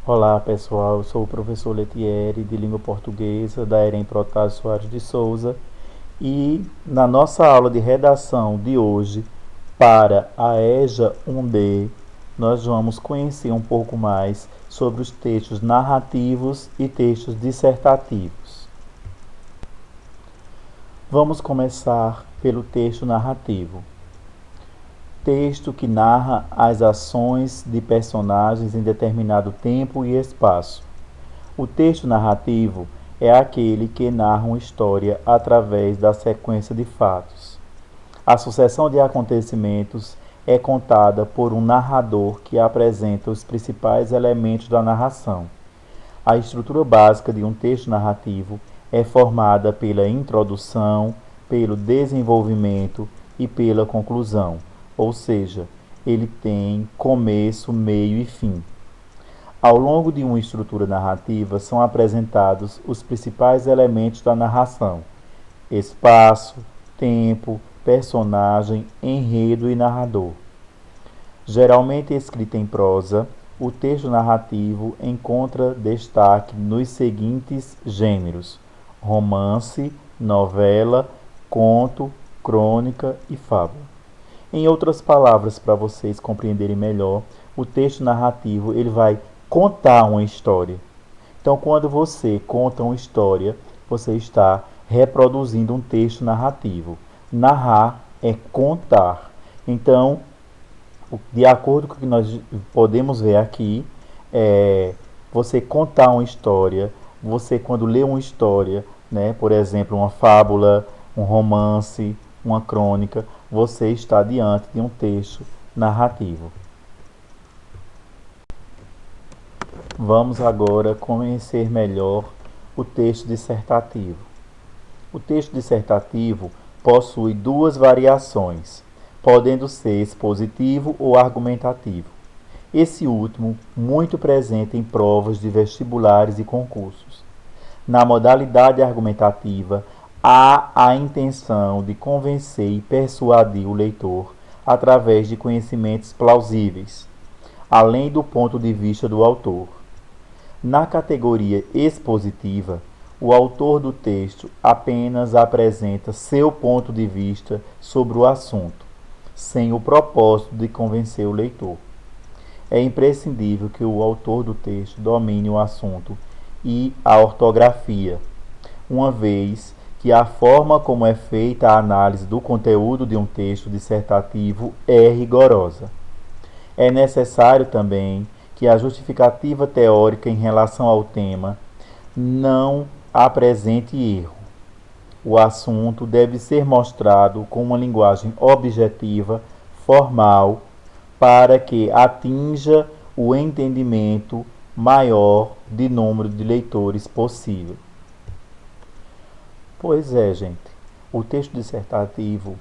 Olá pessoal, eu sou o professor Letieri de Língua Portuguesa da EREM Protásio Soares de Souza e na nossa aula de redação de hoje para a EJA 1D nós vamos conhecer um pouco mais sobre os textos narrativos e textos dissertativos. Vamos começar pelo texto narrativo. Texto que narra as ações de personagens em determinado tempo e espaço. O texto narrativo é aquele que narra uma história através da sequência de fatos. A sucessão de acontecimentos é contada por um narrador que apresenta os principais elementos da narração. A estrutura básica de um texto narrativo é formada pela introdução, pelo desenvolvimento e pela conclusão. Ou seja, ele tem começo, meio e fim. Ao longo de uma estrutura narrativa são apresentados os principais elementos da narração: espaço, tempo, personagem, enredo e narrador. Geralmente escrito em prosa, o texto narrativo encontra destaque nos seguintes gêneros: romance, novela, conto, crônica e fábula. Em outras palavras, para vocês compreenderem melhor, o texto narrativo ele vai contar uma história. Então, quando você conta uma história, você está reproduzindo um texto narrativo. Narrar é contar. Então, de acordo com o que nós podemos ver aqui, você contar uma história, você quando lê uma história, né, por exemplo, uma fábula, um romance, uma crônica, você está diante de um texto narrativo. Vamos agora conhecer melhor o texto dissertativo. O texto dissertativo possui duas variações, podendo ser expositivo ou argumentativo. Esse último, muito presente em provas de vestibulares e concursos. Na modalidade argumentativa, há a intenção de convencer e persuadir o leitor através de conhecimentos plausíveis, além do ponto de vista do autor. Na categoria expositiva, o autor do texto apenas apresenta seu ponto de vista sobre o assunto, sem o propósito de convencer o leitor. É imprescindível que o autor do texto domine o assunto e a ortografia, uma vez que a forma como é feita a análise do conteúdo de um texto dissertativo é rigorosa. É necessário também que a justificativa teórica em relação ao tema não apresente erro. O assunto deve ser mostrado com uma linguagem objetiva, formal, para que atinja o entendimento maior de número de leitores possível. Pois é, gente. O texto dissertativo,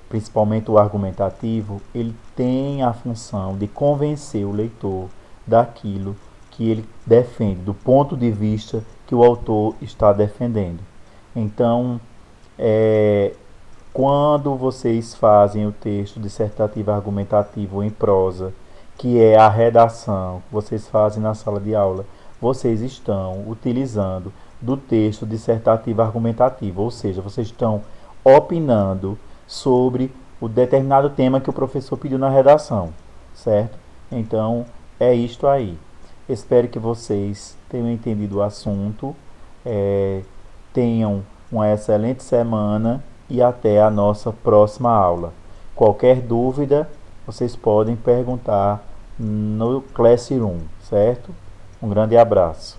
principalmente o argumentativo, ele tem a função de convencer o leitor daquilo que ele defende, do ponto de vista que o autor está defendendo. Então, quando vocês fazem o texto dissertativo argumentativo em prosa, que é a redação que vocês fazem na sala de aula, vocês estão utilizando do texto dissertativo argumentativo, ou seja, vocês estão opinando sobre o determinado tema que o professor pediu na redação, certo? Então, é isto aí. Espero que vocês tenham entendido o assunto, tenham uma excelente semana e até a nossa próxima aula. Qualquer dúvida, vocês podem perguntar no Classroom, certo? Um grande abraço.